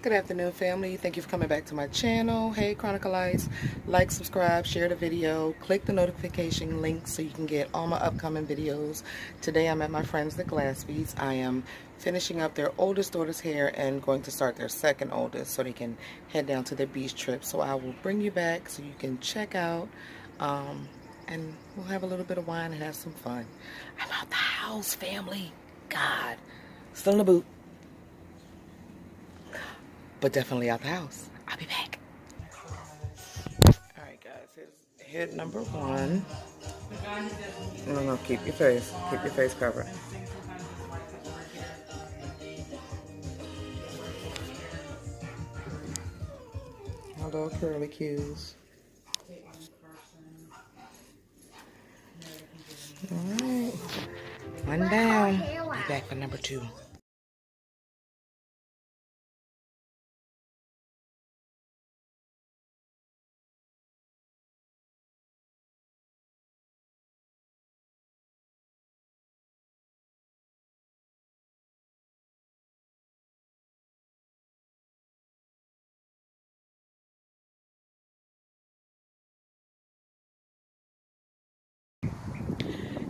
Good afternoon, family. Thank you for coming back to my channel. Hey, Chronicleites. Like, subscribe, share the video, click the notification link so you can get all my upcoming videos. Today, I'm at my friends, the Glassbees. I am finishing up their oldest daughter's hair and going to start their second oldest so they can head down to their beach trip. So I will bring you back so you can check out, and we'll have a little bit of wine and have some fun. I'm out the house, family. God. Still in the boot, but definitely out the house. I'll be back. Alright guys, here's hit number one. No, keep your face. Keep your face covered. Hello, curly cues. Alright. One down. Be back for number two.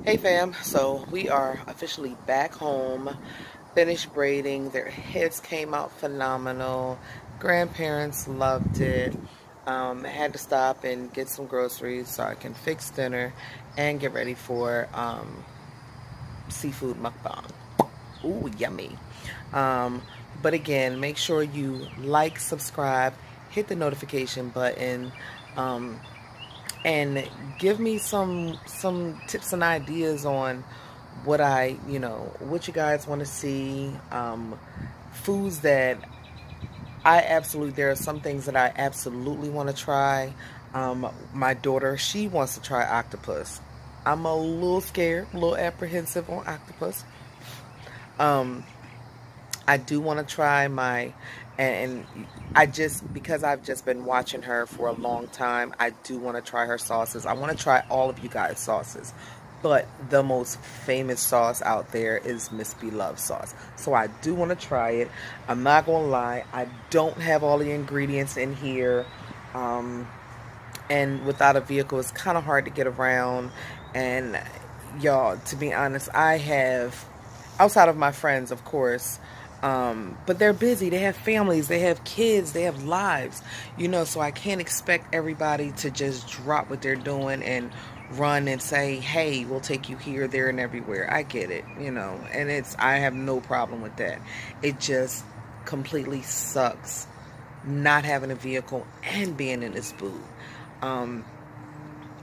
Hey fam, so we are officially back home, finished braiding. Their heads came out phenomenal. Grandparents loved it. I had to stop and get some groceries so I can fix dinner and get ready for seafood mukbang. Ooh, yummy. But again, make sure you like, subscribe, hit the notification button, and give me some tips and ideas on what what you guys want to see, foods that there are some things that I absolutely want to try. My daughter, she wants to try octopus. I'm a little scared, a little apprehensive on octopus. I do want to try and because I've just been watching her for a long time, I do want to try her sauces. I want to try all of you guys' sauces, but the most famous sauce out there is Miss B Love sauce. So I do want to try it. I'm not going to lie, I don't have all the ingredients in here, and without a vehicle, it's kind of hard to get around. And y'all, to be honest, I have, outside of my friends, of course, but they're busy. They have families, they have kids, they have lives, so I can't expect everybody to just drop what they're doing and run and say, hey, we'll take you here, there, and everywhere. I get it, and I have no problem with that. It just completely sucks not having a vehicle and being in this booth. And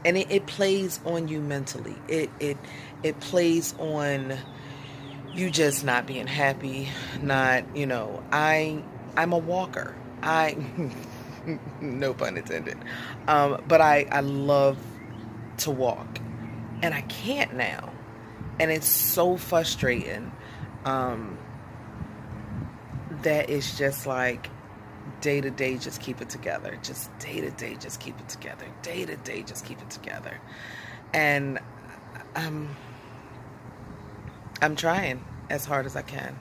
it plays on you mentally. It plays on you just not being happy, not, I'm a walker. No pun intended. But I love to walk, and I can't now. And it's so frustrating, that it's just like, day to day, just keep it together. Just day to day, just keep it together. Day to day, just keep it together. And I'm trying as hard as I can.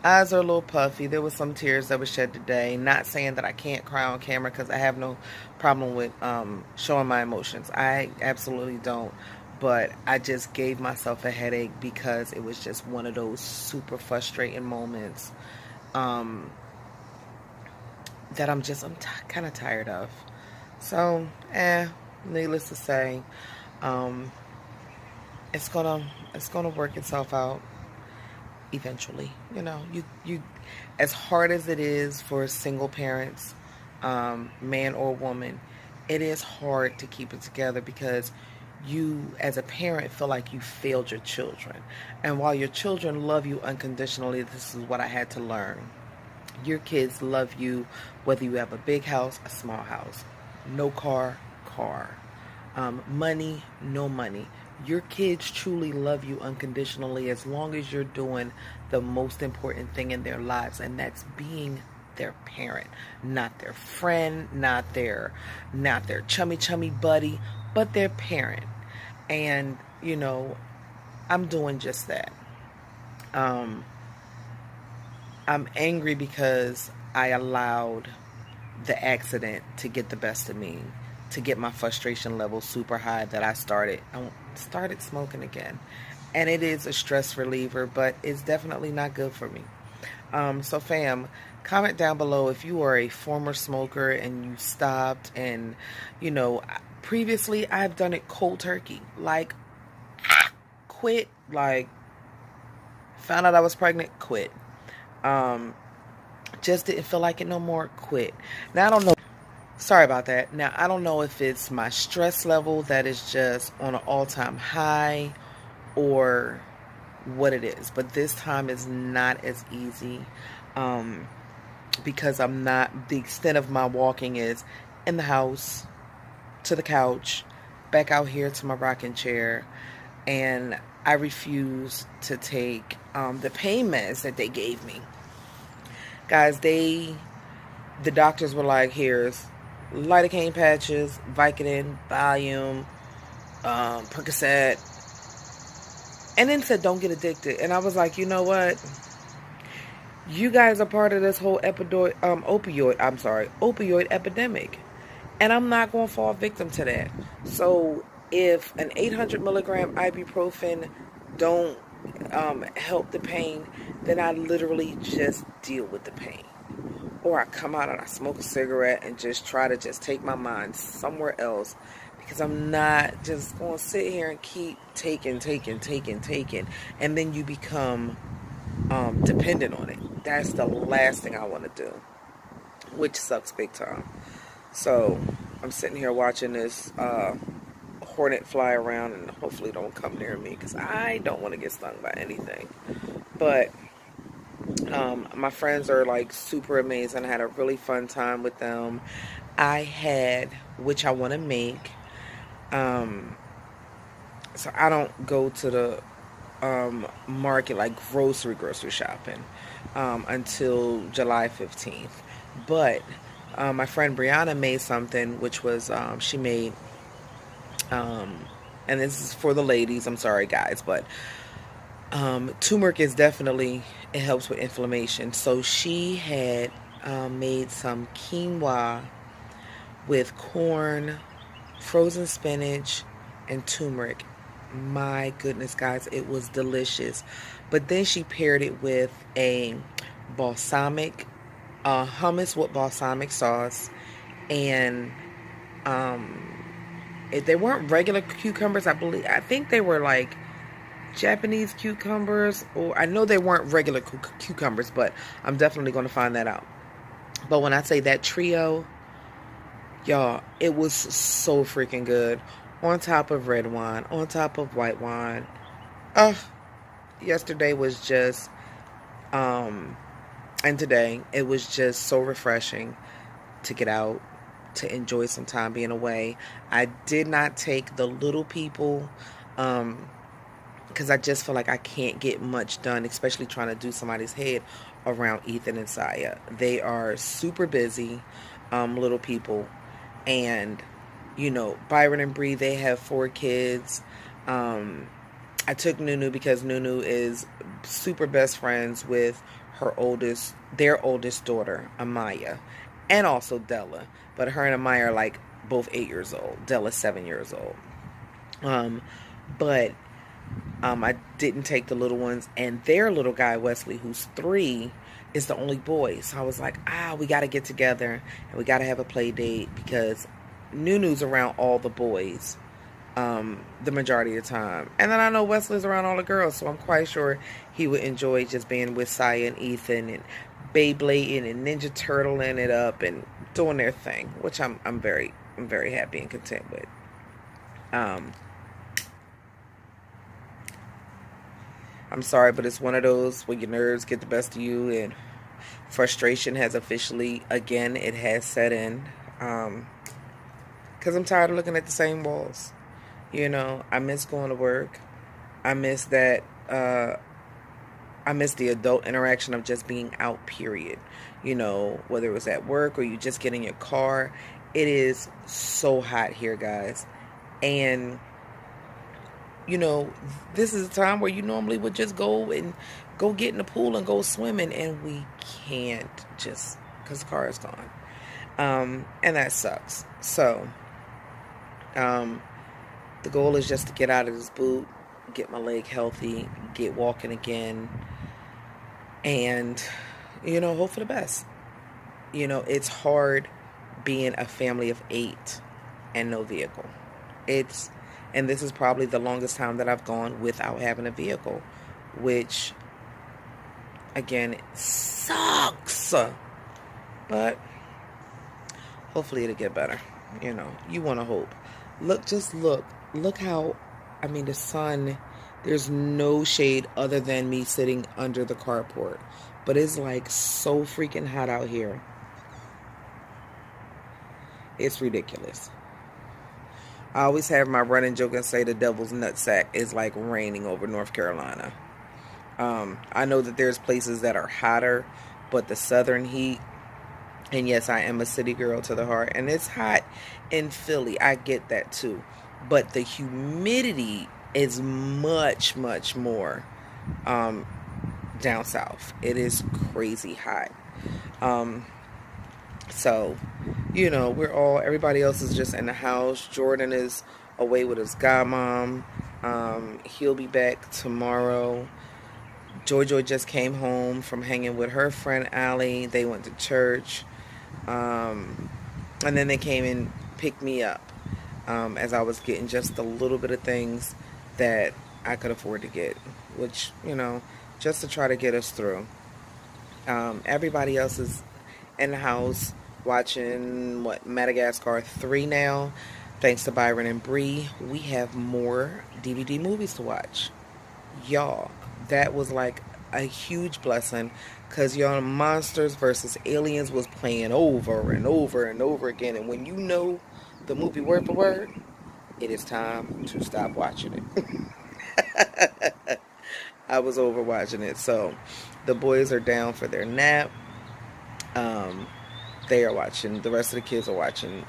Eyes are a little puffy. There was some tears that were shed today. Not saying that I can't cry on camera, because I have no problem with showing my emotions. I absolutely don't. But I just gave myself a headache because it was just one of those super frustrating moments that I'm kind of tired of. So, needless to say, it's gonna work itself out eventually. You as hard as it is for single parents, man or woman, it is hard to keep it together, because you as a parent feel like you failed your children. And while your children love you unconditionally, this is what I had to learn. Your kids love you whether you have a big house, a small house, no car, money, no money. Your kids truly love you unconditionally as long as you're doing the most important thing in their lives, and that's being their parent, not their friend, not their chummy buddy, but their parent. And I'm doing just that. I'm angry because I allowed the accident to get the best of me, to get my frustration level super high, that I started smoking again. And it is a stress reliever, but it's definitely not good for me. So fam, comment down below if you are a former smoker and you stopped, and you know, previously I've done it cold turkey. Like, quit, like, found out I was pregnant, quit. Um, just didn't feel like it no more, quit. Now I don't know. Sorry about that. Now I don't know if it's my stress level that is just on an all-time high or what it is, but this time is not as easy. Um, because I'm not, the extent of my walking is in the house, to the couch, back out here to my rocking chair, and I refuse to take the pain meds that they gave me. Guys, the doctors were like, here's lidocaine patches, Vicodin, Valium, Percocet, and then said don't get addicted. And I was like, you know what? You guys are part of this whole opioid epidemic. And I'm not going to fall victim to that. So if an 800 milligram ibuprofen don't help the pain, then I literally just deal with the pain. Or I come out and I smoke a cigarette and just try to just take my mind somewhere else, because I'm not just going to sit here and keep taking. And then you become dependent on it. That's the last thing I want to do, which sucks big time. So I'm sitting here watching this hornet fly around, and hopefully don't come near me, because I don't want to get stung by anything. But my friends are like super amazing. I had a really fun time with them. I had, which I want to make, so I don't go to the market, like grocery shopping, until July 15th. But my friend Brianna made something, which was she made, and this is for the ladies, I'm sorry guys, but turmeric is definitely, it helps with inflammation. So she had made some quinoa with corn, frozen spinach, and turmeric. My goodness, guys, it was delicious. But then she paired it with a balsamic hummus with balsamic sauce, and they weren't regular cucumbers. I think they were like Japanese cucumbers, or I know they weren't regular cucumbers, but I'm definitely going to find that out. But when I say that trio, y'all, it was so freaking good. On top of red wine, on top of white wine. Yesterday was just, and today, it was just so refreshing to get out, to enjoy some time being away. I did not take the little people, because I just feel like I can't get much done, especially trying to do somebody's head around Ethan and Saya. They are super busy, little people. And, you know, Byron and Bri, they have 4 kids. I took Nunu because Nunu is super best friends with their oldest daughter, Amaya, and also Della. But her and Amaya are like both 8 years old. Della's 7 years old. But I didn't take the little ones, and their little guy, Wesley, who's 3, is the only boy. So I was like, we got to get together, and we got to have a play date, because Nunu's around all the boys the majority of the time. And then I know Wesley's around all the girls, so I'm quite sure he would enjoy just being with Saya and Ethan and Beyblading and Ninja Turtling it up and doing their thing, which I'm very happy and content with. I'm sorry, but it's one of those when your nerves get the best of you and frustration has officially, again, it has set in. Because I'm tired of looking at the same walls. You know, I miss going to work. I miss that, I miss the adult interaction of just being out, period. You know, whether it was at work or you just get in your car. It is so hot here, guys. And you know, this is a time where you normally would just go get in the pool and go swimming, and we can't just because the car is gone. And that sucks. So, um, the goal is just to get out of this boot, get my leg healthy, get walking again, and, hope for the best. It's hard being a family of 8 and no vehicle. It's, and this is probably the longest time that I've gone without having a vehicle, which, again, sucks. But hopefully it'll get better. You want to hope. Look how, the sun, there's no shade other than me sitting under the carport. But it's like so freaking hot out here. It's ridiculous. I always have my running joke and say the devil's nutsack is like raining over North Carolina. I know that there's places that are hotter, but the southern heat, and yes, I am a city girl to the heart, and it's hot in Philly. I get that too. But the humidity is much, much more down south. It is crazy hot. So, everybody else is just in the house. Jordan is away with his godmom. He'll be back tomorrow. Joy just came home from hanging with her friend Allie. They went to church. And then they came and picked me up as I was getting just a little bit of things that I could afford to get, which, just to try to get us through. Everybody else is in the house watching, Madagascar 3 now. Thanks to Byron and Bri, we have more DVD movies to watch. Y'all, that was like a huge blessing because y'all, Monsters versus Aliens was playing over and over and over again. And when you know the movie word for word, it is time to stop watching it. I was over watching it. So the boys are down for their nap. They are watching. The rest of the kids are watching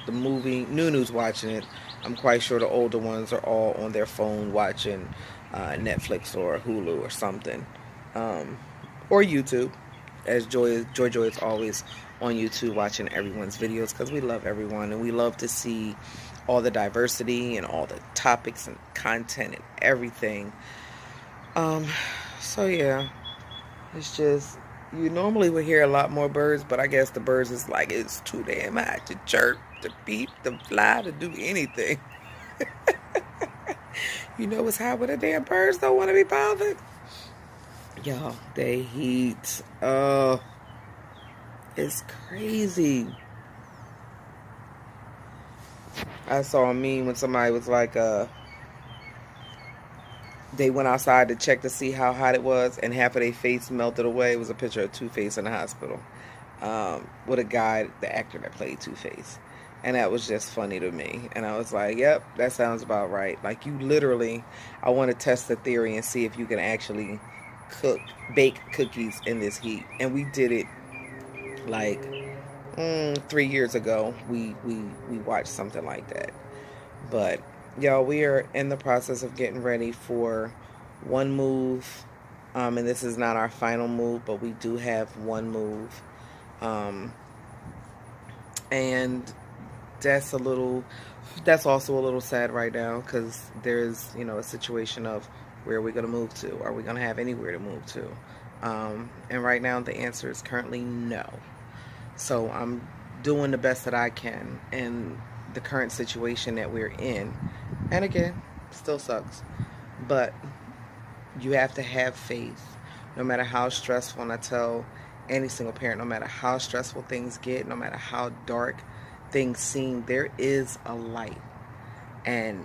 the movie. Nunu's watching it. I'm quite sure the older ones are all on their phone watching Netflix or Hulu or something, or YouTube. As Joy is always on YouTube watching everyone's videos because we love everyone and we love to see all the diversity and all the topics and content and everything. So yeah, it's just, you normally would hear a lot more birds, but I guess the birds is like, it's too damn hot to chirp, to beep, to fly, to do anything. It's hot when the damn birds don't want to be bothered. Y'all, they heat. It's crazy. I saw a meme when somebody was like, they went outside to check to see how hot it was, and half of their face melted away. It was a picture of Two-Face in the hospital with a guy, the actor that played Two-Face. And that was just funny to me. And I was like, yep, that sounds about right. Like, you literally, I want to test the theory and see if you can actually bake cookies in this heat. And we did it like 3 years ago. We watched something like that. But y'all, we are in the process of getting ready for one move. And this is not our final move, but we do have one move. And that's also a little sad right now because there's, a situation of where are we going to move to? Are we going to have anywhere to move to? And right now the answer is currently no. So I'm doing the best that I can in the current situation that we're in. And again, still sucks. But you have to have faith no matter how stressful, and I tell any single parent, no matter how stressful things get, no matter how dark things seem, there is a light. And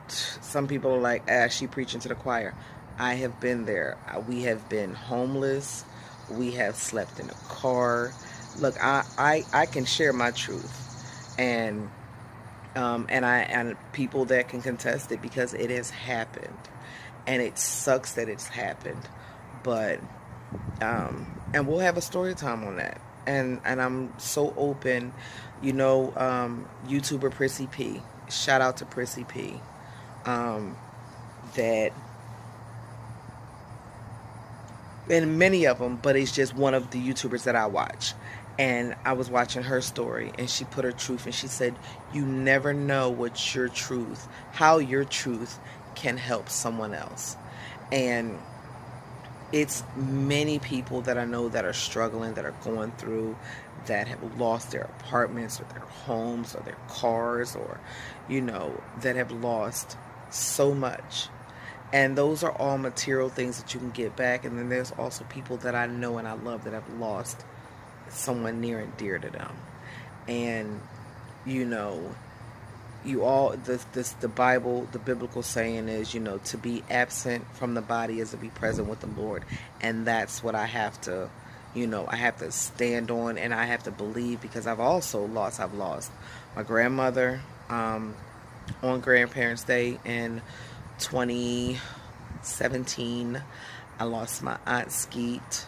some people are like, she preaching to the choir. I have been there. We have been homeless. We have slept in a car. Look, I can share my truth, and people that can contest it because it has happened, and it sucks that it's happened, but and we'll have a story time on that. And I'm so open, YouTuber Prissy P. Shout out to Prissy P. that, and many of them, but it's just one of the YouTubers that I watch. And I was watching her story, and she put her truth, and she said, you never know what your truth, how your truth can help someone else. And it's many people that I know that are struggling, that are going through, that have lost their apartments or their homes or their cars, or, that have lost so much. And those are all material things that you can get back. And then there's also people that I know and I love that have lost someone near and dear to them. And, you know, you all, the Bible, the biblical saying is, to be absent from the body is to be present with the Lord. And that's what I have to, I have to stand on, and I have to believe, because I've lost my grandmother, on Grandparents' Day in 2017. I lost my aunt Skeet,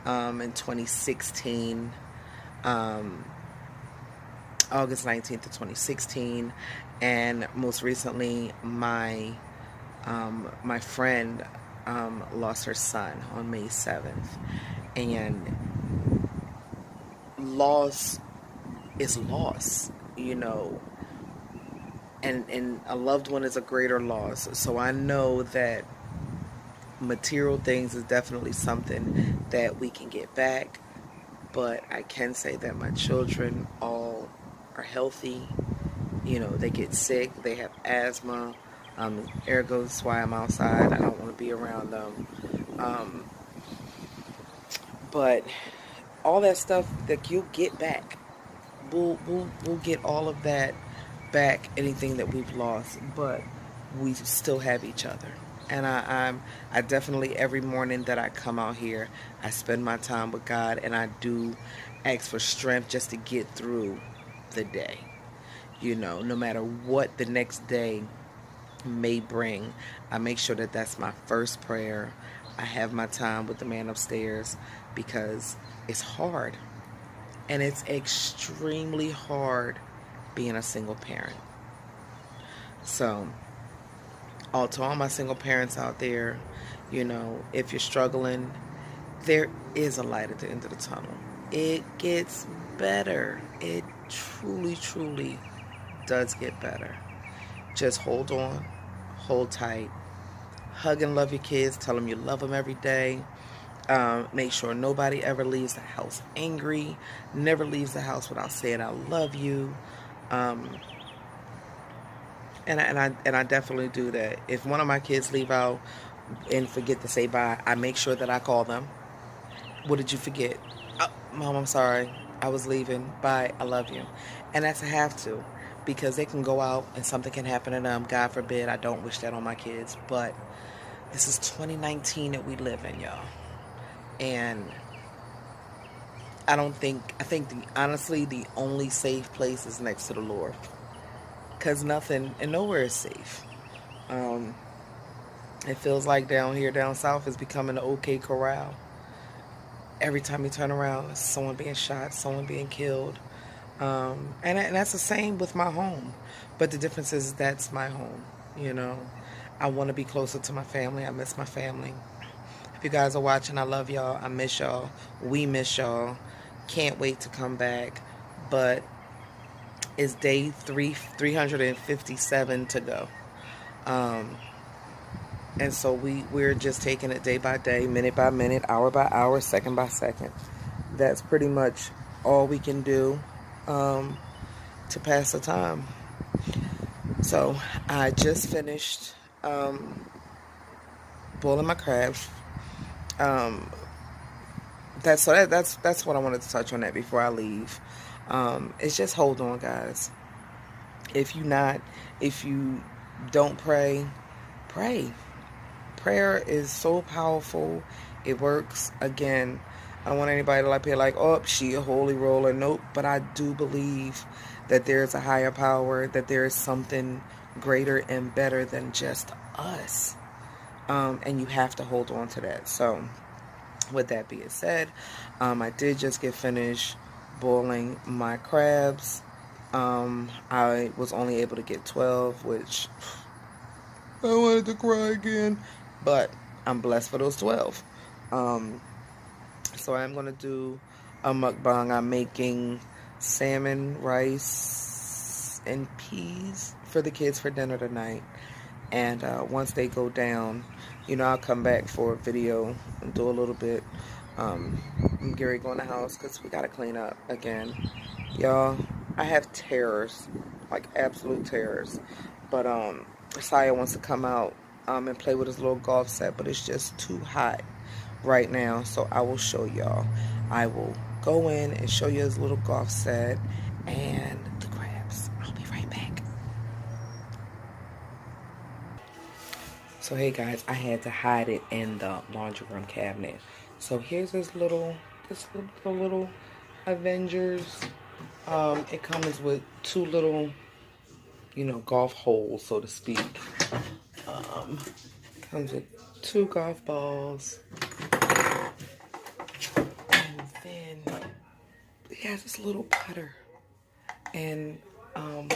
in 2016, August 19th of 2016, and most recently my friend lost her son on May 7th. And loss is loss, and a loved one is a greater loss. So I know that material things is definitely something that we can get back, but I can say that my children all are healthy. They get sick, they have asthma, ergo that's why I'm outside. I don't want to be around them, but all that stuff that you'll get back, we'll get all of that back, anything that we've lost, but we still have each other. And I definitely, every morning that I come out here, I spend my time with God, and I do ask for strength just to get through the day. No matter what the next day may bring, I make sure that that's my first prayer. I have my time with the man upstairs, because it's hard. And it's extremely hard being a single parent. So, to all my single parents out there, if you're struggling, there is a light at the end of the tunnel. It gets better. It truly, truly does get better. Just hold on, hold tight, hug and love your kids, tell them you love them every day. Make sure nobody ever leaves the house angry, never leaves the house without saying I love you. And I definitely do that. If one of my kids leave out and forget to say bye, I make sure that I call them. What did you forget? Oh, Mom, I'm sorry. I was leaving. Bye. I love you. And that's a have to, because they can go out and something can happen to them. God forbid. I don't wish that on my kids. But this is 2019 that we live in, y'all. And I think honestly, the only safe place is next to the Lord. Because nothing and nowhere is safe. It feels like down south is becoming an OK Corral. Every time you turn around, someone being shot, someone being killed. And that's the same with my home. But the difference is that's my home, I want to be closer to my family. I miss my family. If you guys are watching, I love y'all. I miss y'all. We miss y'all. Can't wait to come back. But it's day 357 to go. And so we're just taking it day by day, minute by minute, hour by hour, second by second. That's pretty much all we can do to pass the time. So I just finished boiling my crabs. That's what I wanted to touch on that before I leave. It's just hold on, guys. If you don't pray. Prayer is so powerful. It works. Again, I don't want anybody to be like, oh, she a holy roller. Nope. But I do believe that there's a higher power, that there is something greater and better than just us. And you have to hold on to that. So, with that being said, I did just get finished boiling my crabs. I was only able to get 12, which I wanted to cry again. But I'm blessed for those 12. So I'm going to do a mukbang. I'm making salmon, rice, and peas for the kids for dinner tonight. And once they go down, you know, I'll come back for a video and do a little bit. I'm Gary going to the house because we got to clean up again. Y'all, I have terrors, like absolute terrors. But Saya wants to come out and play with his little golf set, but it's just too hot right now. So I will show y'all. I will go in and show you his little golf set and the crabs. I'll be right back. So hey guys, I had to hide it in the laundry room cabinet. So here's this little Avengers. It comes with two little, you know, golf holes, so to speak. Comes with 2 golf balls. And then it has this little putter. And I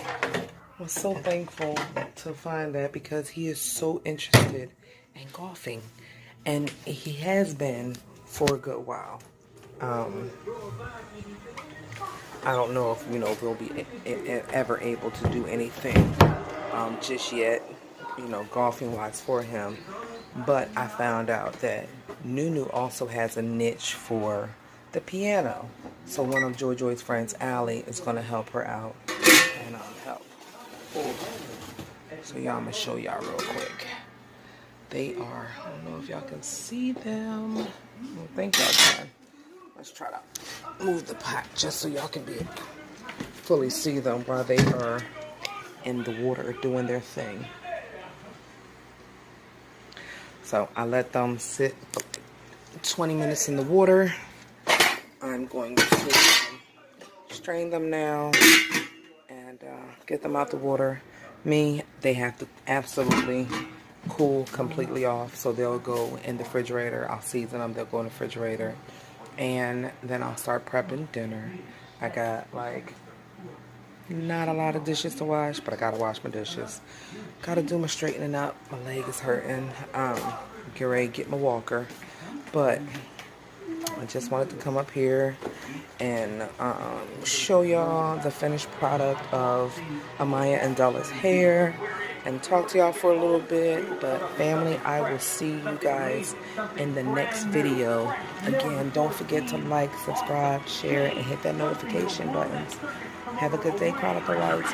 was so thankful to find that because he is so interested in golfing. And he has been for a good while. I don't know if, you know, we'll be ever able to do anything just yet, you know, golfing wise for him. But I found out that Nunu also has a niche for the piano. So one of Joy's friends, Allie, is going to help her out and help. So y'all, I'm going to show y'all real quick. They are, I don't know if y'all can see them. I don't think y'all can. Let's try to move the pot just so y'all can fully see them while they are in the water doing their thing. So I let them sit 20 minutes in the water. I'm going to strain them now and get them out the water. They have to absolutely cool completely off, so they'll go in the refrigerator. I'll season them, they'll go in the refrigerator, and then I'll start prepping dinner. I got like not a lot of dishes to wash, but I gotta wash my dishes. Gotta do my straightening up. My leg is hurting. Get ready to get my walker, but I just wanted to come up here and show y'all the finished product of Amaya and Della's hair and talk to y'all for a little bit. But family, I will see you guys in the next video. Again, don't forget to like, subscribe, share, and hit that notification buttons. Have a good day, Chronicle Lights.